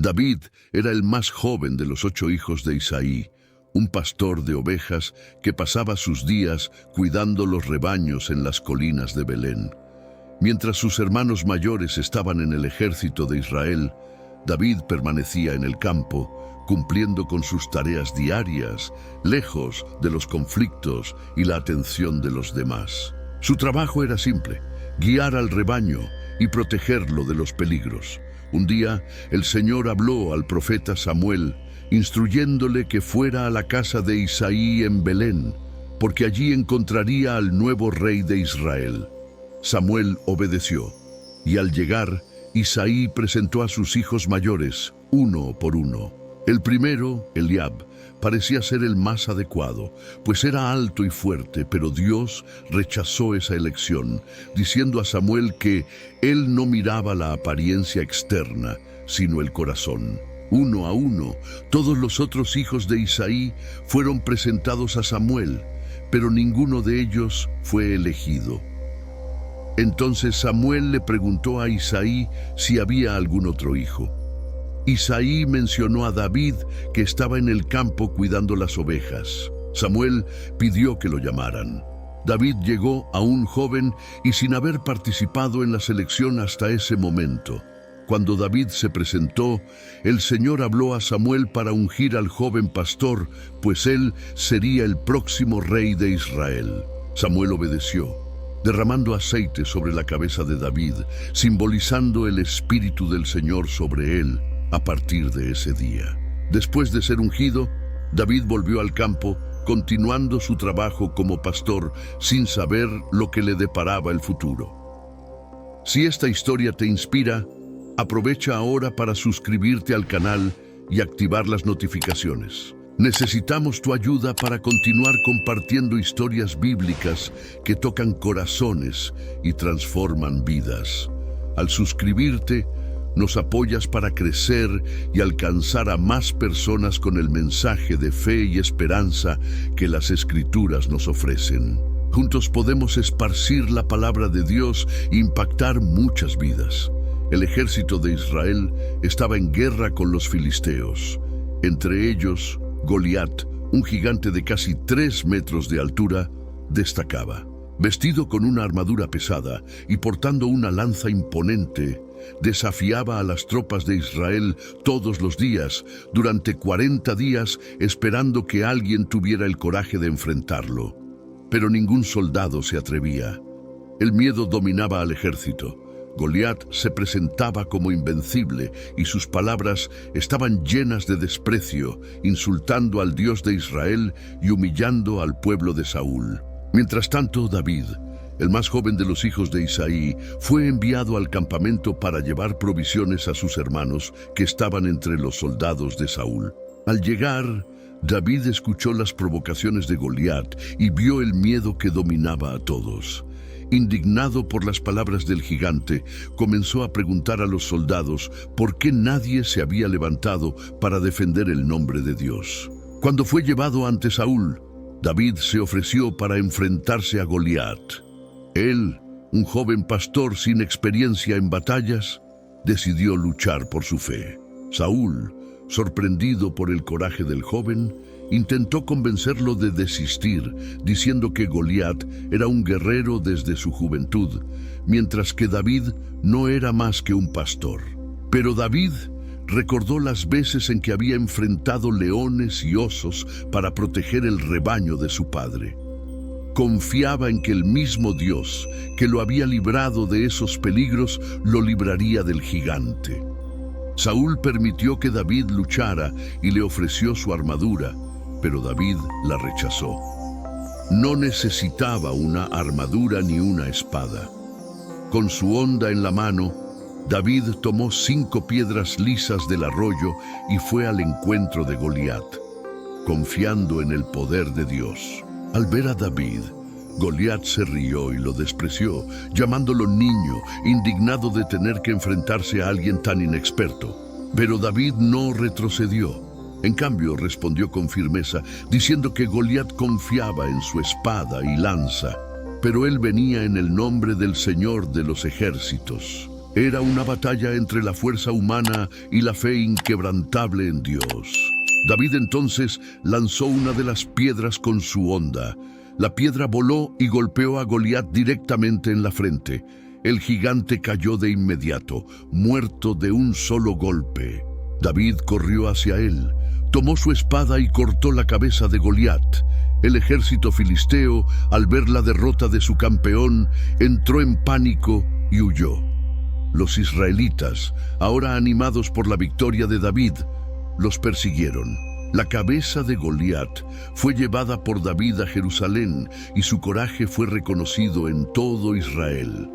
David era el más joven de los 8 hijos de Isaí, un pastor de ovejas que pasaba sus días cuidando los rebaños en las colinas de Belén. Mientras sus hermanos mayores estaban en el ejército de Israel, David permanecía en el campo, cumpliendo con sus tareas diarias, lejos de los conflictos y la atención de los demás. Su trabajo era simple: guiar al rebaño y protegerlo de los peligros. Un día, el Señor habló al profeta Samuel, instruyéndole que fuera a la casa de Isaí en Belén, porque allí encontraría al nuevo rey de Israel. Samuel obedeció, y al llegar, Isaí presentó a sus hijos mayores, uno por uno. El primero, Eliab, parecía ser el más adecuado, pues era alto y fuerte, pero Dios rechazó esa elección, diciendo a Samuel que él no miraba la apariencia externa, sino el corazón. Uno a uno, todos los otros hijos de Isaí fueron presentados a Samuel, pero ninguno de ellos fue elegido. Entonces Samuel le preguntó a Isaí si había algún otro hijo. Isaí mencionó a David, que estaba en el campo cuidando las ovejas. Samuel pidió que lo llamaran. David llegó a un joven y sin haber participado en la selección hasta ese momento. Cuando David se presentó, el Señor habló a Samuel para ungir al joven pastor, pues él sería el próximo rey de Israel. Samuel obedeció, derramando aceite sobre la cabeza de David, simbolizando el Espíritu del Señor sobre él a partir de ese día. Después de ser ungido, David volvió al campo, continuando su trabajo como pastor sin saber lo que le deparaba el futuro. Si esta historia te inspira, aprovecha ahora para suscribirte al canal y activar las notificaciones. Necesitamos tu ayuda para continuar compartiendo historias bíblicas que tocan corazones y transforman vidas. Al suscribirte, nos apoyas para crecer y alcanzar a más personas con el mensaje de fe y esperanza que las Escrituras nos ofrecen. Juntos podemos esparcir la palabra de Dios e impactar muchas vidas. El ejército de Israel estaba en guerra con los filisteos. Entre ellos, Goliat, un gigante de casi 3 metros de altura, destacaba. Vestido con una armadura pesada y portando una lanza imponente, desafiaba a las tropas de Israel todos los días, durante 40 días, esperando que alguien tuviera el coraje de enfrentarlo. Pero ningún soldado se atrevía. El miedo dominaba al ejército. Goliat se presentaba como invencible y sus palabras estaban llenas de desprecio, insultando al Dios de Israel y humillando al pueblo de Saúl. Mientras tanto, David, el más joven de los hijos de Isaí, fue enviado al campamento para llevar provisiones a sus hermanos que estaban entre los soldados de Saúl. Al llegar, David escuchó las provocaciones de Goliat y vio el miedo que dominaba a todos. Indignado por las palabras del gigante, comenzó a preguntar a los soldados por qué nadie se había levantado para defender el nombre de Dios. Cuando fue llevado ante Saúl, David se ofreció para enfrentarse a Goliat. Él, un joven pastor sin experiencia en batallas, decidió luchar por su fe. Saúl, sorprendido por el coraje del joven, intentó convencerlo de desistir, diciendo que Goliat era un guerrero desde su juventud, mientras que David no era más que un pastor. Pero David recordó las veces en que había enfrentado leones y osos para proteger el rebaño de su padre. Confiaba en que el mismo Dios que lo había librado de esos peligros lo libraría del gigante. Saúl permitió que David luchara y le ofreció su armadura, pero David la rechazó. No necesitaba una armadura ni una espada. Con su honda en la mano, David tomó 5 piedras lisas del arroyo y fue al encuentro de Goliat, confiando en el poder de Dios. Al ver a David, Goliat se rió y lo despreció, llamándolo niño, indignado de tener que enfrentarse a alguien tan inexperto. Pero David no retrocedió. En cambio, respondió con firmeza, diciendo que Goliat confiaba en su espada y lanza, pero él venía en el nombre del Señor de los ejércitos. Era una batalla entre la fuerza humana y la fe inquebrantable en Dios. David entonces lanzó una de las piedras con su honda. La piedra voló y golpeó a Goliat directamente en la frente. El gigante cayó de inmediato, muerto de un solo golpe. David corrió hacia él, tomó su espada y cortó la cabeza de Goliat. El ejército filisteo, al ver la derrota de su campeón, entró en pánico y huyó. Los israelitas, ahora animados por la victoria de David, los persiguieron. La cabeza de Goliat fue llevada por David a Jerusalén y su coraje fue reconocido en todo Israel.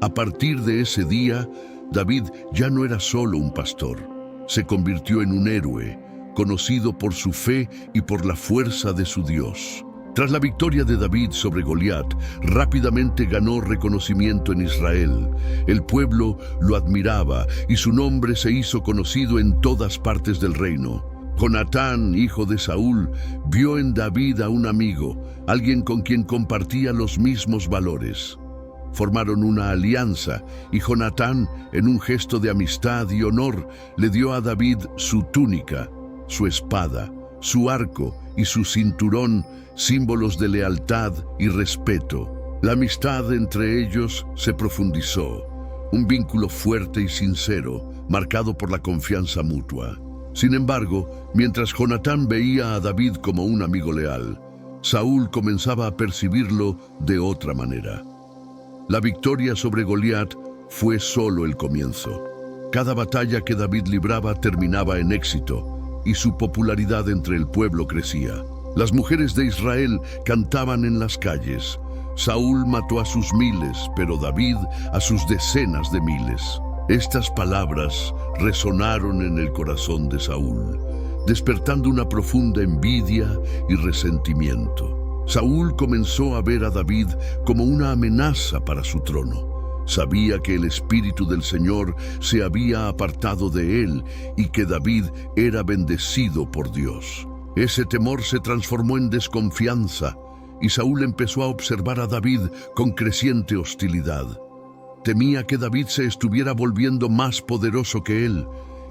A partir de ese día, David ya no era solo un pastor. Se convirtió en un héroe, conocido por su fe y por la fuerza de su Dios. Tras la victoria de David sobre Goliat, rápidamente ganó reconocimiento en Israel. El pueblo lo admiraba y su nombre se hizo conocido en todas partes del reino. Jonatán, hijo de Saúl, vio en David a un amigo, alguien con quien compartía los mismos valores. Formaron una alianza y Jonatán, en un gesto de amistad y honor, le dio a David su túnica, su espada, su arco y su cinturón, símbolos de lealtad y respeto. La amistad entre ellos se profundizó, un vínculo fuerte y sincero, marcado por la confianza mutua. Sin embargo, mientras Jonatán veía a David como un amigo leal, Saúl comenzaba a percibirlo de otra manera. La victoria sobre Goliat fue solo el comienzo. Cada batalla que David libraba terminaba en éxito, y su popularidad entre el pueblo crecía. Las mujeres de Israel cantaban en las calles. Saúl mató a sus miles, pero David a sus decenas de miles. Estas palabras resonaron en el corazón de Saúl, despertando una profunda envidia y resentimiento. Saúl comenzó a ver a David como una amenaza para su trono. Sabía que el Espíritu del Señor se había apartado de él y que David era bendecido por Dios. Ese temor se transformó en desconfianza y Saúl empezó a observar a David con creciente hostilidad. Temía que David se estuviera volviendo más poderoso que él,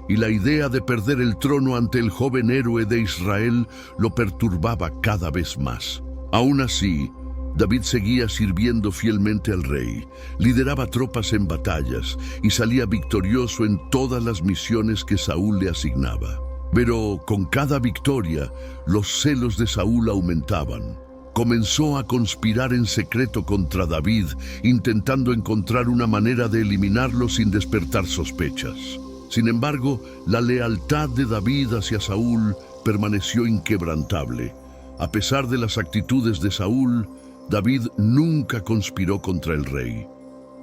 y la idea de perder el trono ante el joven héroe de Israel lo perturbaba cada vez más. Aún así, David seguía sirviendo fielmente al rey, lideraba tropas en batallas y salía victorioso en todas las misiones que Saúl le asignaba. Pero con cada victoria, los celos de Saúl aumentaban. Comenzó a conspirar en secreto contra David, intentando encontrar una manera de eliminarlo sin despertar sospechas. Sin embargo, la lealtad de David hacia Saúl permaneció inquebrantable. A pesar de las actitudes de Saúl, David nunca conspiró contra el rey.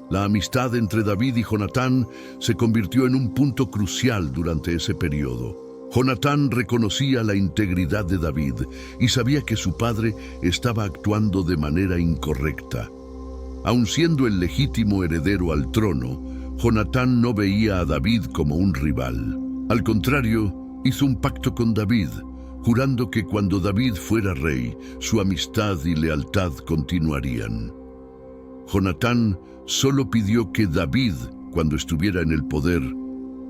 La amistad entre David y Jonatán se convirtió en un punto crucial durante ese periodo. Jonatán reconocía la integridad de David y sabía que su padre estaba actuando de manera incorrecta. Aun siendo el legítimo heredero al trono, Jonatán no veía a David como un rival. Al contrario, hizo un pacto con David, jurando que cuando David fuera rey, su amistad y lealtad continuarían. Jonatán solo pidió que David, cuando estuviera en el poder,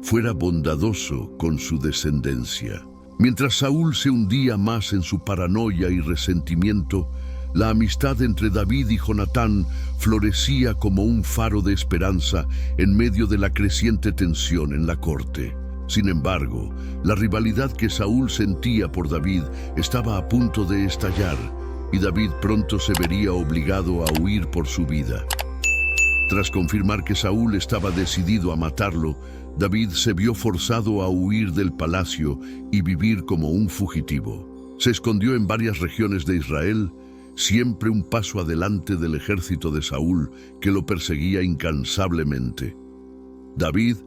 fuera bondadoso con su descendencia. Mientras Saúl se hundía más en su paranoia y resentimiento, la amistad entre David y Jonatán florecía como un faro de esperanza en medio de la creciente tensión en la corte. Sin embargo, la rivalidad que Saúl sentía por David estaba a punto de estallar, y David pronto se vería obligado a huir por su vida. Tras confirmar que Saúl estaba decidido a matarlo, David se vio forzado a huir del palacio y vivir como un fugitivo. Se escondió en varias regiones de Israel, siempre un paso adelante del ejército de Saúl, que lo perseguía incansablemente. David,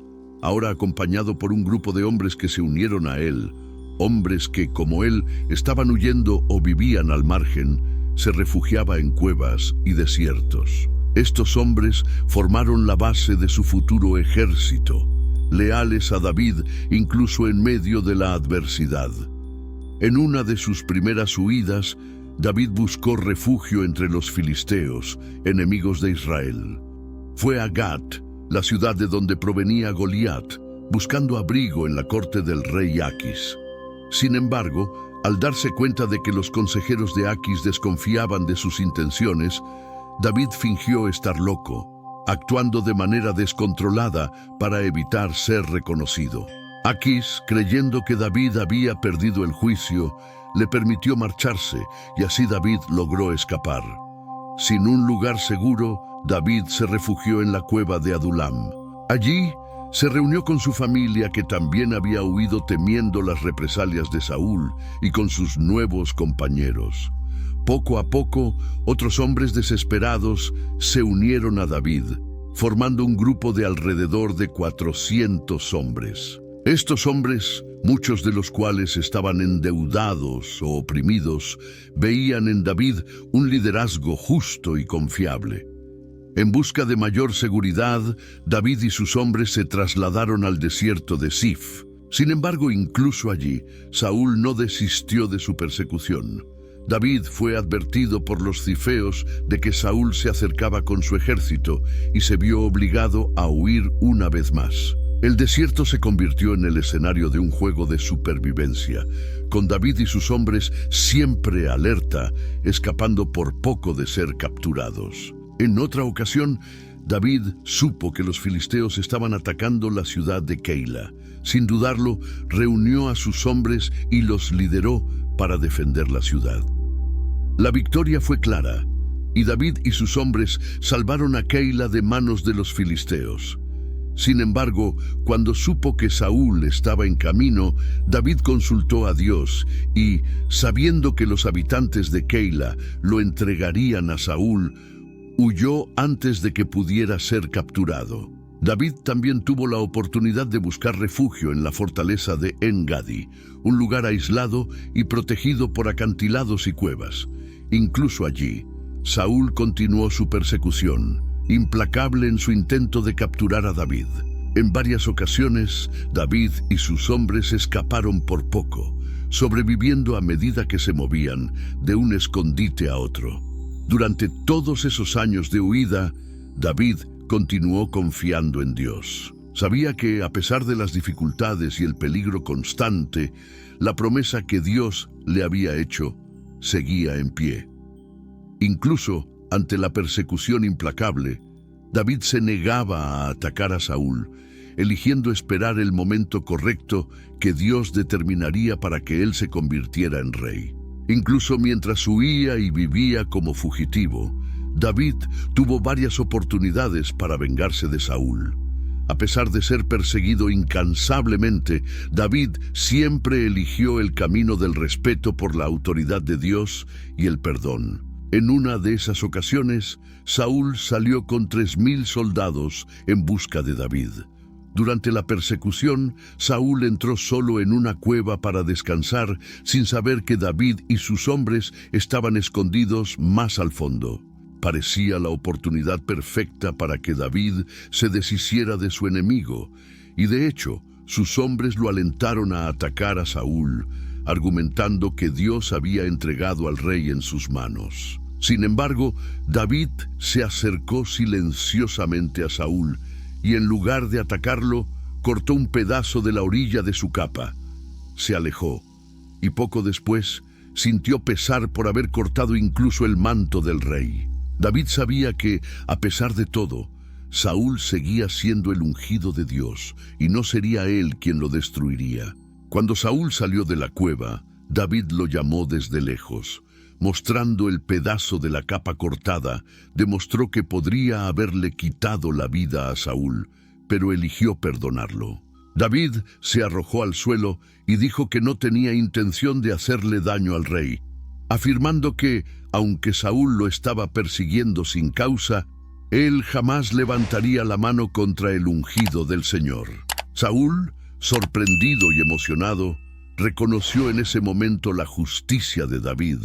ahora acompañado por un grupo de hombres que se unieron a él, hombres que, como él, estaban huyendo o vivían al margen, se refugiaba en cuevas y desiertos. Estos hombres formaron la base de su futuro ejército, leales a David incluso en medio de la adversidad. En una de sus primeras huidas, David buscó refugio entre los filisteos, enemigos de Israel. Fue a Gat, la ciudad de donde provenía Goliat, buscando abrigo en la corte del rey Aquis. Sin embargo, al darse cuenta de que los consejeros de Aquis desconfiaban de sus intenciones, David fingió estar loco, actuando de manera descontrolada para evitar ser reconocido. Aquis, creyendo que David había perdido el juicio, le permitió marcharse y así David logró escapar. Sin un lugar seguro, David se refugió en la cueva de Adulam. Allí se reunió con su familia, que también había huido temiendo las represalias de Saúl, y con sus nuevos compañeros. Poco a poco, otros hombres desesperados se unieron a David, formando un grupo de alrededor de 400 hombres. Estos hombres, muchos de los cuales estaban endeudados o oprimidos, veían en David un liderazgo justo y confiable. En busca de mayor seguridad, David y sus hombres se trasladaron al desierto de Sif. Sin embargo, incluso allí, Saúl no desistió de su persecución. David fue advertido por los cifeos de que Saúl se acercaba con su ejército y se vio obligado a huir una vez más. El desierto se convirtió en el escenario de un juego de supervivencia, con David y sus hombres siempre alerta, escapando por poco de ser capturados. En otra ocasión, David supo que los filisteos estaban atacando la ciudad de Keila. Sin dudarlo, reunió a sus hombres y los lideró para defender la ciudad. La victoria fue clara, y David y sus hombres salvaron a Keila de manos de los filisteos. Sin embargo, cuando supo que Saúl estaba en camino, David consultó a Dios y, sabiendo que los habitantes de Keila lo entregarían a Saúl, huyó antes de que pudiera ser capturado. David también tuvo la oportunidad de buscar refugio en la fortaleza de En-Gadi, un lugar aislado y protegido por acantilados y cuevas. Incluso allí, Saúl continuó su persecución, implacable en su intento de capturar a David. En varias ocasiones, David y sus hombres escaparon por poco, sobreviviendo a medida que se movían de un escondite a otro. Durante todos esos años de huida, David continuó confiando en Dios. Sabía que, a pesar de las dificultades y el peligro constante, la promesa que Dios le había hecho seguía en pie. Incluso ante la persecución implacable, David se negaba a atacar a Saúl, eligiendo esperar el momento correcto que Dios determinaría para que él se convirtiera en rey. Incluso mientras huía y vivía como fugitivo, David tuvo varias oportunidades para vengarse de Saúl. A pesar de ser perseguido incansablemente, David siempre eligió el camino del respeto por la autoridad de Dios y el perdón. En una de esas ocasiones, Saúl salió con 3,000 soldados en busca de David. Durante la persecución, Saúl entró solo en una cueva para descansar, sin saber que David y sus hombres estaban escondidos más al fondo. Parecía la oportunidad perfecta para que David se deshiciera de su enemigo, y de hecho, sus hombres lo alentaron a atacar a Saúl, argumentando que Dios había entregado al rey en sus manos. Sin embargo, David se acercó silenciosamente a Saúl, y en lugar de atacarlo, cortó un pedazo de la orilla de su capa. Se alejó, y poco después sintió pesar por haber cortado incluso el manto del rey. David sabía que, a pesar de todo, Saúl seguía siendo el ungido de Dios, y no sería él quien lo destruiría. Cuando Saúl salió de la cueva, David lo llamó desde lejos. Mostrando el pedazo de la capa cortada, demostró que podría haberle quitado la vida a Saúl, pero eligió perdonarlo. David se arrojó al suelo y dijo que no tenía intención de hacerle daño al rey, afirmando que, aunque Saúl lo estaba persiguiendo sin causa, él jamás levantaría la mano contra el ungido del Señor. Saúl, sorprendido y emocionado, reconoció en ese momento la justicia de David.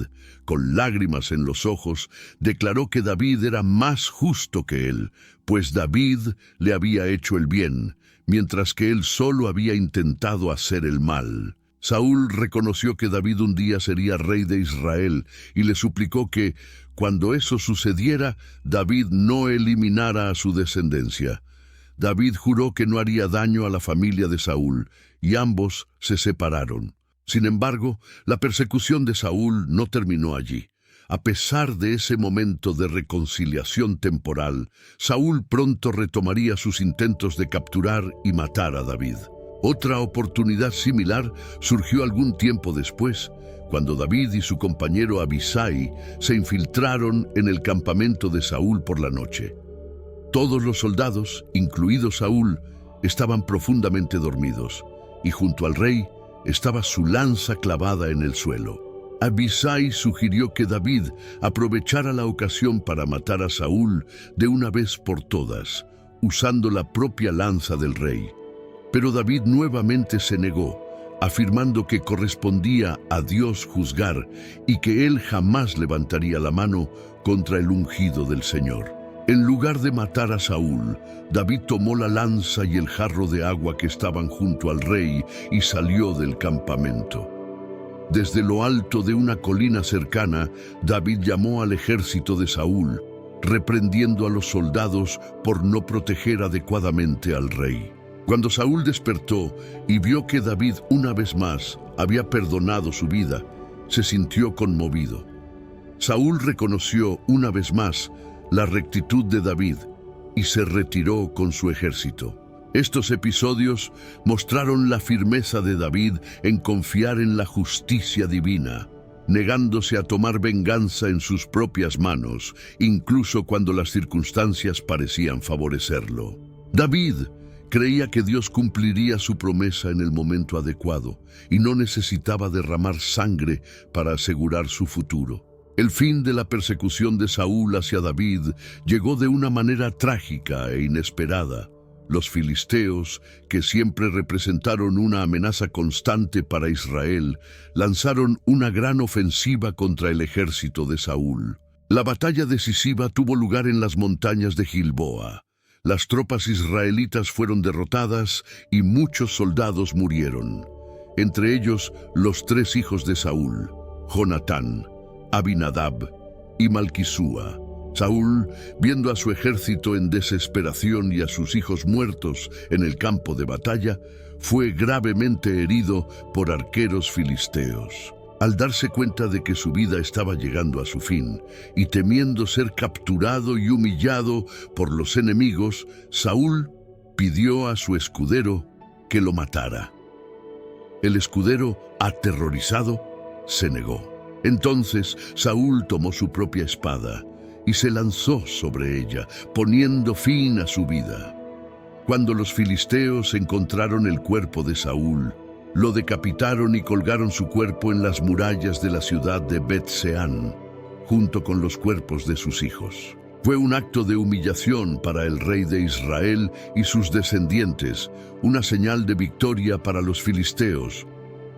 Con lágrimas en los ojos, declaró que David era más justo que él, pues David le había hecho el bien, mientras que él solo había intentado hacer el mal. Saúl reconoció que David un día sería rey de Israel y le suplicó que, cuando eso sucediera, David no eliminara a su descendencia. David juró que no haría daño a la familia de Saúl, y ambos se separaron. Sin embargo, la persecución de Saúl no terminó allí. A pesar de ese momento de reconciliación temporal, Saúl pronto retomaría sus intentos de capturar y matar a David. Otra oportunidad similar surgió algún tiempo después, cuando David y su compañero Abisai se infiltraron en el campamento de Saúl por la noche. Todos los soldados, incluido Saúl, estaban profundamente dormidos, y junto al rey estaba su lanza clavada en el suelo. Abisai sugirió que David aprovechara la ocasión para matar a Saúl de una vez por todas, usando la propia lanza del rey. Pero David nuevamente se negó, afirmando que correspondía a Dios juzgar y que él jamás levantaría la mano contra el ungido del Señor. En lugar de matar a Saúl, David tomó la lanza y el jarro de agua que estaban junto al rey y salió del campamento. Desde lo alto de una colina cercana, David llamó al ejército de Saúl, reprendiendo a los soldados por no proteger adecuadamente al rey. Cuando Saúl despertó y vio que David una vez más había perdonado su vida, se sintió conmovido. Saúl reconoció una vez más la rectitud de David y se retiró con su ejército. Estos episodios mostraron la firmeza de David en confiar en la justicia divina, negándose a tomar venganza en sus propias manos, incluso cuando las circunstancias parecían favorecerlo. David creía que Dios cumpliría su promesa en el momento adecuado y no necesitaba derramar sangre para asegurar su futuro. El fin de la persecución de Saúl hacia David llegó de una manera trágica e inesperada. Los filisteos, que siempre representaron una amenaza constante para Israel, lanzaron una gran ofensiva contra el ejército de Saúl. La batalla decisiva tuvo lugar en las montañas de Gilboa. Las tropas israelitas fueron derrotadas y muchos soldados murieron, entre ellos los 3 hijos de Saúl, Jonatán, Abinadab y Malquisúa. Saúl, viendo a su ejército en desesperación y a sus hijos muertos en el campo de batalla, fue gravemente herido por arqueros filisteos. Al darse cuenta de que su vida estaba llegando a su fin y temiendo ser capturado y humillado por los enemigos, Saúl pidió a su escudero que lo matara. El escudero, aterrorizado, se negó. Entonces Saúl tomó su propia espada y se lanzó sobre ella, poniendo fin a su vida. Cuando los filisteos encontraron el cuerpo de Saúl, lo decapitaron y colgaron su cuerpo en las murallas de la ciudad de Bet-Seán, junto con los cuerpos de sus hijos. Fue un acto de humillación para el rey de Israel y sus descendientes, una señal de victoria para los filisteos.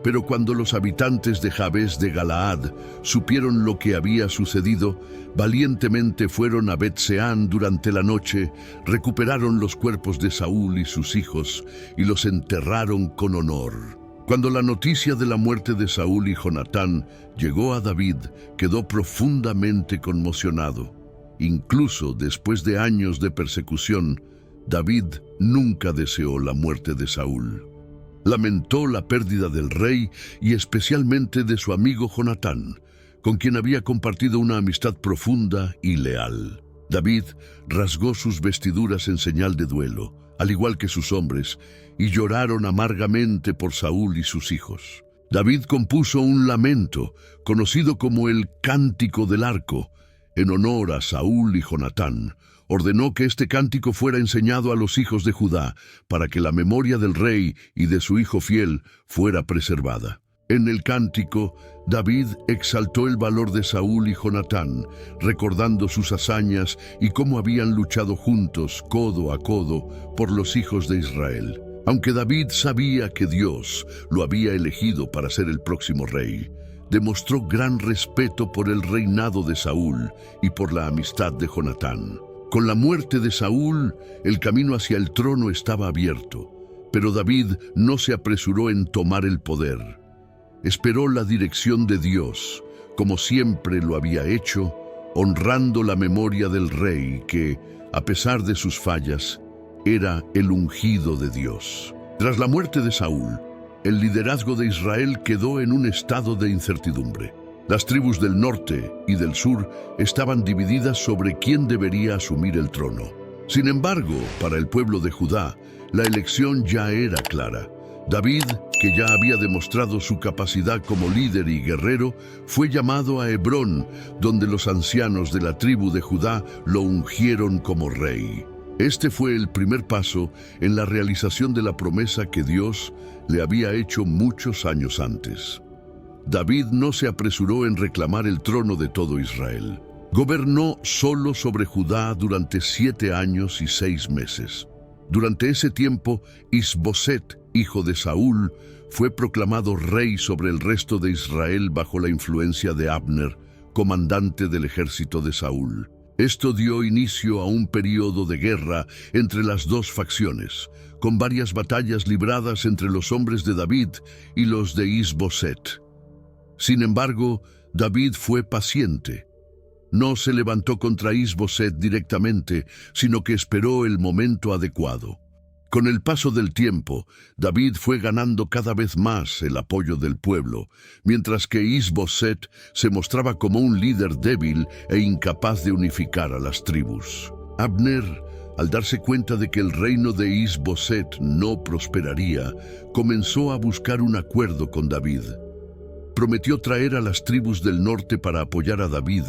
Pero cuando los habitantes de Jabes de Galaad supieron lo que había sucedido, valientemente fueron a Bet-Seán durante la noche, recuperaron los cuerpos de Saúl y sus hijos y los enterraron con honor. Cuando la noticia de la muerte de Saúl y Jonatán llegó a David, quedó profundamente conmocionado. Incluso después de años de persecución, David nunca deseó la muerte de Saúl. Lamentó la pérdida del rey y especialmente de su amigo Jonatán, con quien había compartido una amistad profunda y leal. David rasgó sus vestiduras en señal de duelo, al igual que sus hombres, y lloraron amargamente por Saúl y sus hijos. David compuso un lamento, conocido como el Cántico del Arco, en honor a Saúl y Jonatán. Ordenó que este cántico fuera enseñado a los hijos de Judá, para que la memoria del rey y de su hijo fiel fuera preservada. En el cántico, David exaltó el valor de Saúl y Jonatán, recordando sus hazañas y cómo habían luchado juntos, codo a codo, por los hijos de Israel. Aunque David sabía que Dios lo había elegido para ser el próximo rey, demostró gran respeto por el reinado de Saúl y por la amistad de Jonatán. Con la muerte de Saúl, el camino hacia el trono estaba abierto, pero David no se apresuró en tomar el poder. Esperó la dirección de Dios, como siempre lo había hecho, honrando la memoria del rey que, a pesar de sus fallas, era el ungido de Dios. Tras la muerte de Saúl, el liderazgo de Israel quedó en un estado de incertidumbre. Las tribus del norte y del sur estaban divididas sobre quién debería asumir el trono. Sin embargo, para el pueblo de Judá, la elección ya era clara. David, que ya había demostrado su capacidad como líder y guerrero, fue llamado a Hebrón, donde los ancianos de la tribu de Judá lo ungieron como rey. Este fue el primer paso en la realización de la promesa que Dios le había hecho muchos años antes. David no se apresuró en reclamar el trono de todo Israel. Gobernó solo sobre Judá durante 7 años y 6 meses. Durante ese tiempo, Is-Boset, hijo de Saúl, fue proclamado rey sobre el resto de Israel bajo la influencia de Abner, comandante del ejército de Saúl. Esto dio inicio a un período de guerra entre las dos facciones, con varias batallas libradas entre los hombres de David y los de Is-Boset. Sin embargo, David fue paciente. No se levantó contra Is-Boset directamente, sino que esperó el momento adecuado. Con el paso del tiempo, David fue ganando cada vez más el apoyo del pueblo, mientras que Is-Boset se mostraba como un líder débil e incapaz de unificar a las tribus. Abner, al darse cuenta de que el reino de Is-Boset no prosperaría, comenzó a buscar un acuerdo con David. Prometió traer a las tribus del norte para apoyar a David,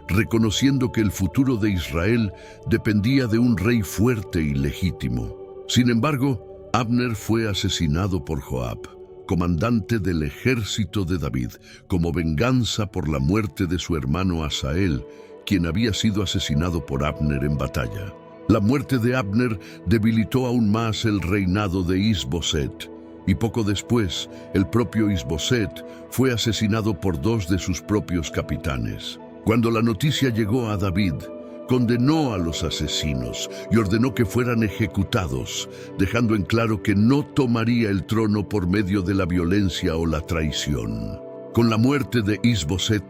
reconociendo que el futuro de Israel dependía de un rey fuerte y legítimo. Sin embargo, Abner fue asesinado por Joab, comandante del ejército de David, como venganza por la muerte de su hermano Asael, quien había sido asesinado por Abner en batalla. La muerte de Abner debilitó aún más el reinado de Is-Boset, y poco después, el propio Is-Boset fue asesinado por 2 de sus propios capitanes. Cuando la noticia llegó a David, condenó a los asesinos y ordenó que fueran ejecutados, dejando en claro que no tomaría el trono por medio de la violencia o la traición. Con la muerte de Is-Boset,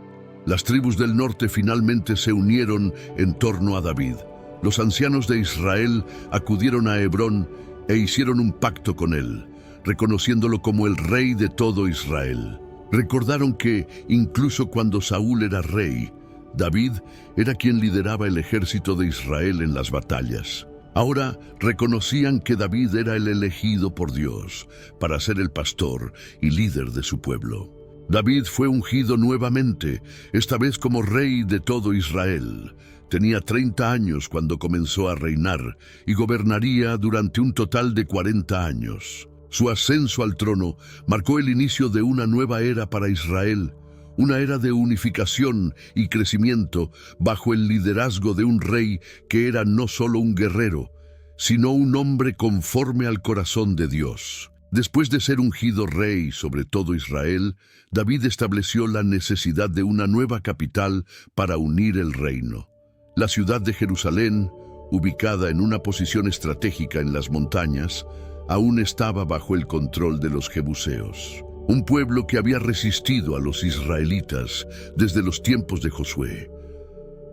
las tribus del norte finalmente se unieron en torno a David. Los ancianos de Israel acudieron a Hebrón e hicieron un pacto con él, reconociéndolo como el rey de todo Israel. Recordaron que, incluso cuando Saúl era rey, David era quien lideraba el ejército de Israel en las batallas. Ahora reconocían que David era el elegido por Dios para ser el pastor y líder de su pueblo. David fue ungido nuevamente, esta vez como rey de todo Israel. Tenía 30 años cuando comenzó a reinar y gobernaría durante un total de 40 años. Su ascenso al trono marcó el inicio de una nueva era para Israel, una era de unificación y crecimiento bajo el liderazgo de un rey que era no solo un guerrero, sino un hombre conforme al corazón de Dios. Después de ser ungido rey sobre todo Israel, David estableció la necesidad de una nueva capital para unir el reino. La ciudad de Jerusalén, ubicada en una posición estratégica en las montañas, aún estaba bajo el control de los jebuseos, un pueblo que había resistido a los israelitas desde los tiempos de Josué.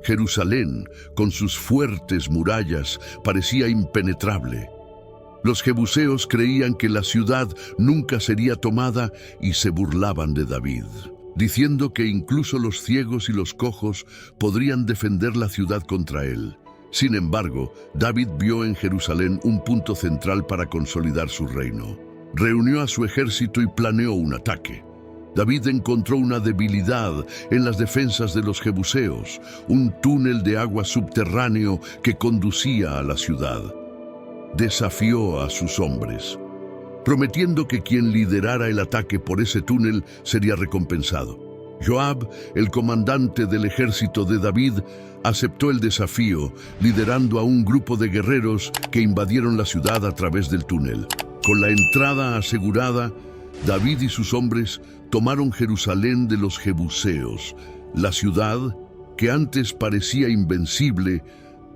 Jerusalén, con sus fuertes murallas, parecía impenetrable. Los jebuseos creían que la ciudad nunca sería tomada y se burlaban de David, diciendo que incluso los ciegos y los cojos podrían defender la ciudad contra él. Sin embargo, David vio en Jerusalén un punto central para consolidar su reino. Reunió a su ejército y planeó un ataque. David encontró una debilidad en las defensas de los jebuseos, un túnel de agua subterráneo que conducía a la ciudad. Desafió a sus hombres, prometiendo que quien liderara el ataque por ese túnel sería recompensado. Joab, el comandante del ejército de David, aceptó el desafío, liderando a un grupo de guerreros que invadieron la ciudad a través del túnel. Con la entrada asegurada, David y sus hombres tomaron Jerusalén de los jebuseos. La ciudad, que antes parecía invencible,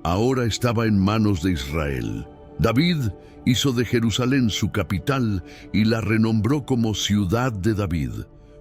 ahora estaba en manos de Israel. David hizo de Jerusalén su capital y la renombró como Ciudad de David.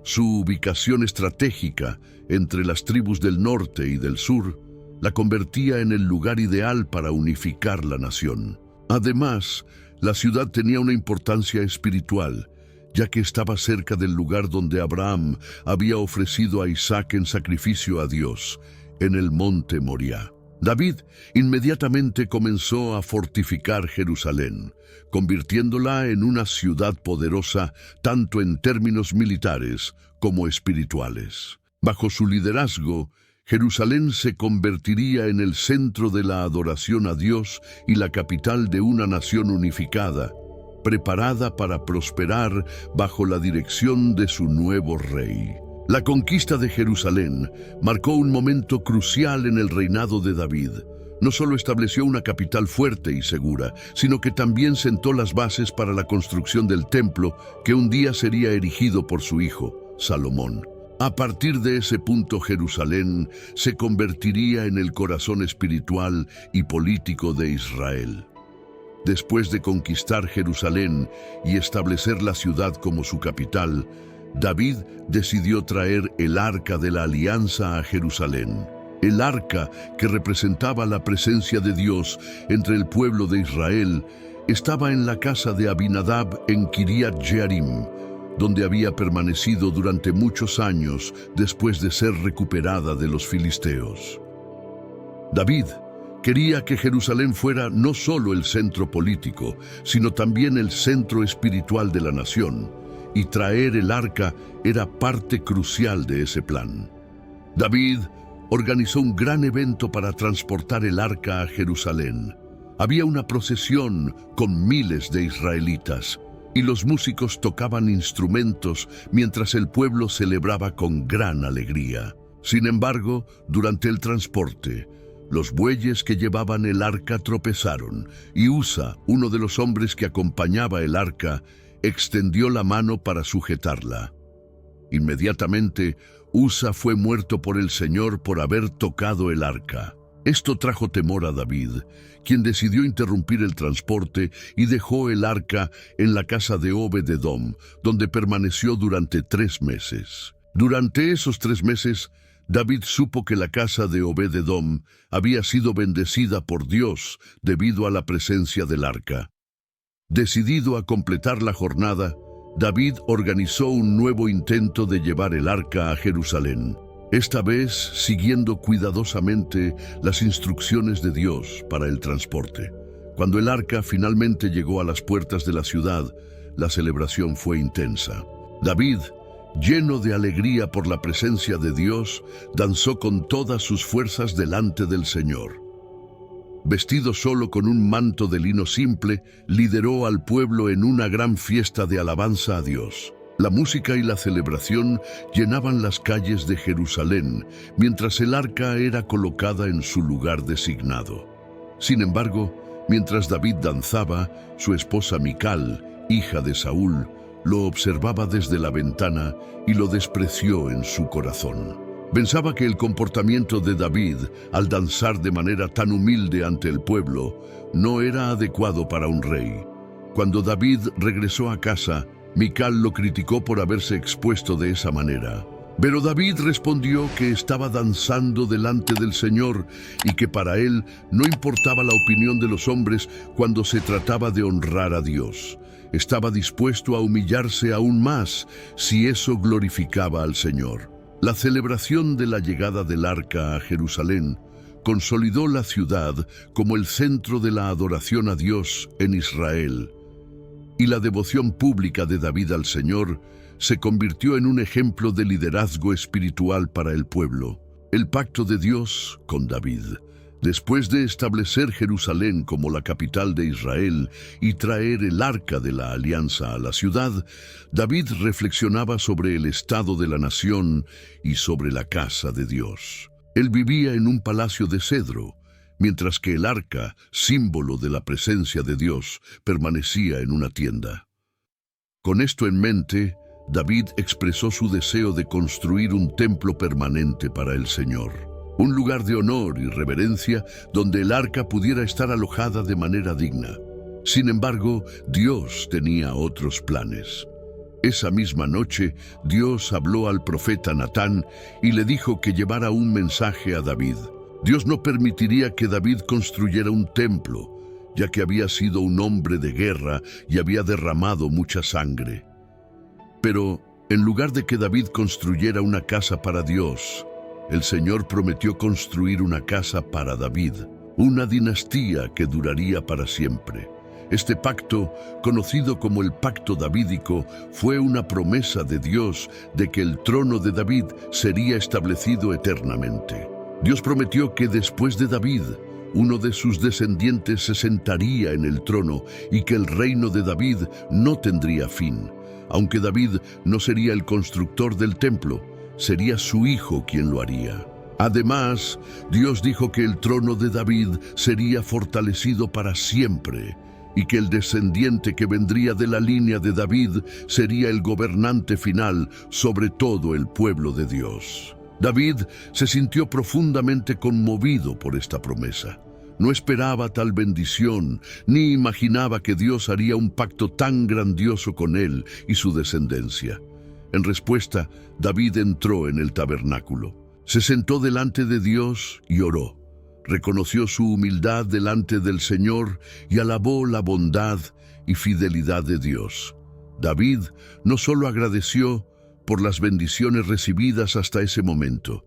Su ubicación estratégica entre las tribus del norte y del sur la convertía en el lugar ideal para unificar la nación. Además, la ciudad tenía una importancia espiritual, ya que estaba cerca del lugar donde Abraham había ofrecido a Isaac en sacrificio a Dios, en el monte Moriah. David inmediatamente comenzó a fortificar Jerusalén, convirtiéndola en una ciudad poderosa tanto en términos militares como espirituales. Bajo su liderazgo, Jerusalén se convertiría en el centro de la adoración a Dios y la capital de una nación unificada, preparada para prosperar bajo la dirección de su nuevo rey. La conquista de Jerusalén marcó un momento crucial en el reinado de David. No solo estableció una capital fuerte y segura, sino que también sentó las bases para la construcción del templo que un día sería erigido por su hijo, Salomón. A partir de ese punto, Jerusalén se convertiría en el corazón espiritual y político de Israel. Después de conquistar Jerusalén y establecer la ciudad como su capital, David decidió traer el Arca de la Alianza a Jerusalén. El arca, que representaba la presencia de Dios entre el pueblo de Israel, estaba en la casa de Abinadab en Kiriat Jearim, donde había permanecido durante muchos años después de ser recuperada de los filisteos. David quería que Jerusalén fuera no solo el centro político, sino también el centro espiritual de la nación, y traer el arca era parte crucial de ese plan. David organizó un gran evento para transportar el arca a Jerusalén. Había una procesión con miles de israelitas, y los músicos tocaban instrumentos mientras el pueblo celebraba con gran alegría. Sin embargo, durante el transporte, los bueyes que llevaban el arca tropezaron, y Usa, uno de los hombres que acompañaba el arca, extendió la mano para sujetarla. Inmediatamente, Usa fue muerto por el Señor por haber tocado el arca. Esto trajo temor a David, quien decidió interrumpir el transporte y dejó el arca en la casa de Obed-edom, donde permaneció durante 3 meses. Durante esos 3 meses, David supo que la casa de Obed-edom había sido bendecida por Dios debido a la presencia del arca. Decidido a completar la jornada, David organizó un nuevo intento de llevar el arca a Jerusalén, esta vez siguiendo cuidadosamente las instrucciones de Dios para el transporte. Cuando el arca finalmente llegó a las puertas de la ciudad, la celebración fue intensa. David, lleno de alegría por la presencia de Dios, danzó con todas sus fuerzas delante del Señor. Vestido solo con un manto de lino simple, lideró al pueblo en una gran fiesta de alabanza a Dios. La música y la celebración llenaban las calles de Jerusalén, mientras el arca era colocada en su lugar designado. Sin embargo, mientras David danzaba, su esposa Mical, hija de Saúl, lo observaba desde la ventana y lo despreció en su corazón. Pensaba que el comportamiento de David, al danzar de manera tan humilde ante el pueblo, no era adecuado para un rey. Cuando David regresó a casa, Mical lo criticó por haberse expuesto de esa manera. Pero David respondió que estaba danzando delante del Señor y que para él no importaba la opinión de los hombres cuando se trataba de honrar a Dios. Estaba dispuesto a humillarse aún más si eso glorificaba al Señor. La celebración de la llegada del arca a Jerusalén consolidó la ciudad como el centro de la adoración a Dios en Israel, y la devoción pública de David al Señor se convirtió en un ejemplo de liderazgo espiritual para el pueblo. El pacto de Dios con David. Después de establecer Jerusalén como la capital de Israel y traer el arca de la alianza a la ciudad, David reflexionaba sobre el estado de la nación y sobre la casa de Dios. Él vivía en un palacio de cedro, mientras que el arca, símbolo de la presencia de Dios, permanecía en una tienda. Con esto en mente, David expresó su deseo de construir un templo permanente para el Señor. Un lugar de honor y reverencia donde el arca pudiera estar alojada de manera digna. Sin embargo, Dios tenía otros planes. Esa misma noche, Dios habló al profeta Natán y le dijo que llevara un mensaje a David. Dios no permitiría que David construyera un templo, ya que había sido un hombre de guerra y había derramado mucha sangre. Pero, en lugar de que David construyera una casa para Dios, el Señor prometió construir una casa para David, una dinastía que duraría para siempre. Este pacto, conocido como el Pacto Davídico, fue una promesa de Dios de que el trono de David sería establecido eternamente. Dios prometió que después de David, uno de sus descendientes se sentaría en el trono y que el reino de David no tendría fin. Aunque David no sería el constructor del templo, sería su hijo quien lo haría. Además, Dios dijo que el trono de David sería fortalecido para siempre y que el descendiente que vendría de la línea de David sería el gobernante final sobre todo el pueblo de Dios. David se sintió profundamente conmovido por esta promesa. No esperaba tal bendición, ni imaginaba que Dios haría un pacto tan grandioso con él y su descendencia. En respuesta, David entró en el tabernáculo. Se sentó delante de Dios y oró. Reconoció su humildad delante del Señor y alabó la bondad y fidelidad de Dios. David no solo agradeció por las bendiciones recibidas hasta ese momento,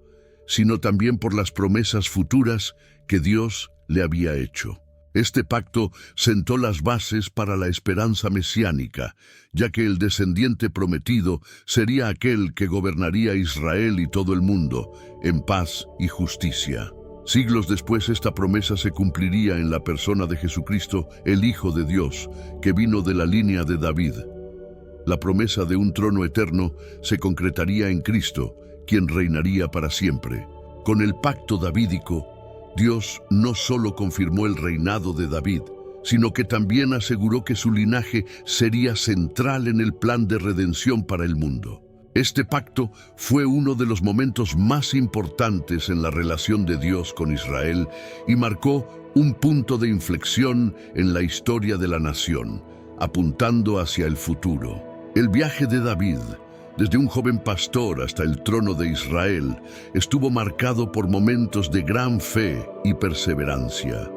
sino también por las promesas futuras que Dios le había hecho. Este pacto sentó las bases para la esperanza mesiánica, ya que el descendiente prometido sería aquel que gobernaría a Israel y todo el mundo en paz y justicia. Siglos después, esta promesa se cumpliría en la persona de Jesucristo, el Hijo de Dios, que vino de la línea de David. La promesa de un trono eterno se concretaría en Cristo, quien reinaría para siempre. Con el pacto davídico, Dios no solo confirmó el reinado de David, sino que también aseguró que su linaje sería central en el plan de redención para el mundo. Este pacto fue uno de los momentos más importantes en la relación de Dios con Israel y marcó un punto de inflexión en la historia de la nación, apuntando hacia el futuro. El viaje de David, desde un joven pastor hasta el trono de Israel, estuvo marcado por momentos de gran fe y perseverancia.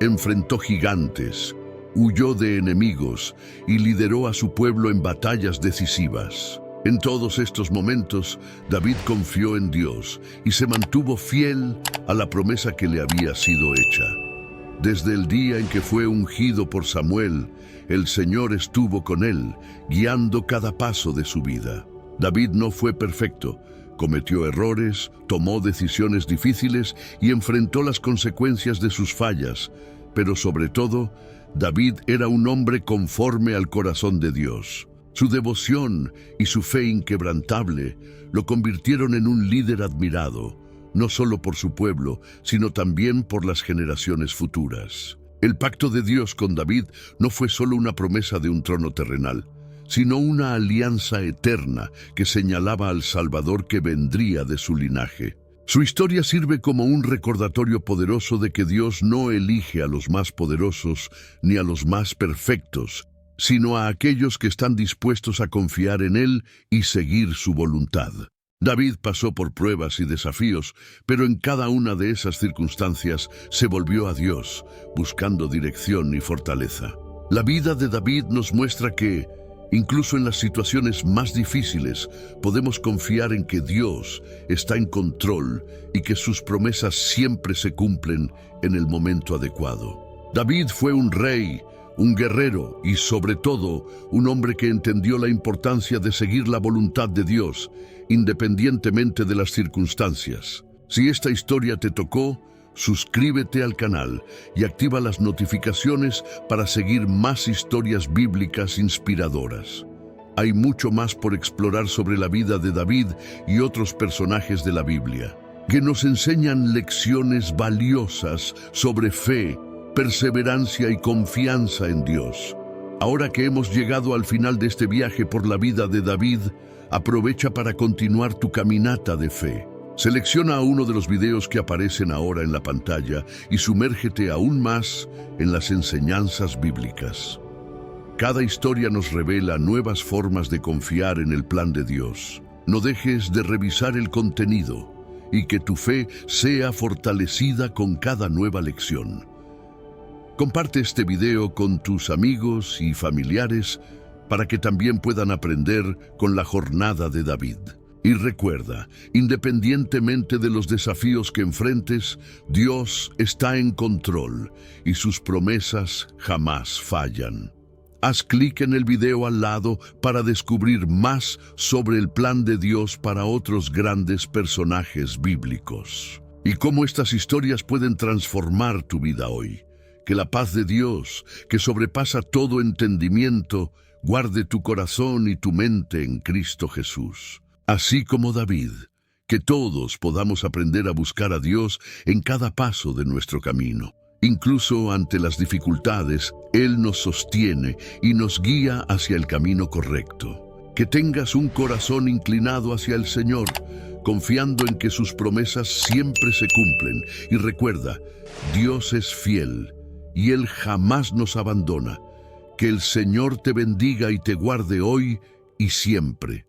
Enfrentó gigantes, huyó de enemigos y lideró a su pueblo en batallas decisivas. En todos estos momentos, David confió en Dios y se mantuvo fiel a la promesa que le había sido hecha. Desde el día en que fue ungido por Samuel, el Señor estuvo con él, guiando cada paso de su vida. David no fue perfecto, cometió errores, tomó decisiones difíciles y enfrentó las consecuencias de sus fallas, pero sobre todo, David era un hombre conforme al corazón de Dios. Su devoción y su fe inquebrantable lo convirtieron en un líder admirado, no solo por su pueblo, sino también por las generaciones futuras. El pacto de Dios con David no fue solo una promesa de un trono terrenal, sino una alianza eterna que señalaba al Salvador que vendría de su linaje. Su historia sirve como un recordatorio poderoso de que Dios no elige a los más poderosos ni a los más perfectos, sino a aquellos que están dispuestos a confiar en Él y seguir su voluntad. David pasó por pruebas y desafíos, pero en cada una de esas circunstancias se volvió a Dios, buscando dirección y fortaleza. La vida de David nos muestra que, incluso en las situaciones más difíciles, podemos confiar en que Dios está en control y que sus promesas siempre se cumplen en el momento adecuado. David fue un rey, un guerrero y, sobre todo, un hombre que entendió la importancia de seguir la voluntad de Dios, independientemente de las circunstancias. Si esta historia te tocó, suscríbete al canal y activa las notificaciones para seguir más historias bíblicas inspiradoras. Hay mucho más por explorar sobre la vida de David y otros personajes de la Biblia, que nos enseñan lecciones valiosas sobre fe, perseverancia y confianza en Dios. Ahora que hemos llegado al final de este viaje por la vida de David, aprovecha para continuar tu caminata de fe. Selecciona uno de los videos que aparecen ahora en la pantalla y sumérgete aún más en las enseñanzas bíblicas. Cada historia nos revela nuevas formas de confiar en el plan de Dios. No dejes de revisar el contenido y que tu fe sea fortalecida con cada nueva lección. Comparte este video con tus amigos y familiares para que también puedan aprender con la jornada de David. Y recuerda, independientemente de los desafíos que enfrentes, Dios está en control y sus promesas jamás fallan. Haz clic en el video al lado para descubrir más sobre el plan de Dios para otros grandes personajes bíblicos y cómo estas historias pueden transformar tu vida hoy. Que la paz de Dios, que sobrepasa todo entendimiento, guarde tu corazón y tu mente en Cristo Jesús. Así como David, que todos podamos aprender a buscar a Dios en cada paso de nuestro camino. Incluso ante las dificultades, Él nos sostiene y nos guía hacia el camino correcto. Que tengas un corazón inclinado hacia el Señor, confiando en que sus promesas siempre se cumplen. Y recuerda, Dios es fiel y Él jamás nos abandona. Que el Señor te bendiga y te guarde hoy y siempre.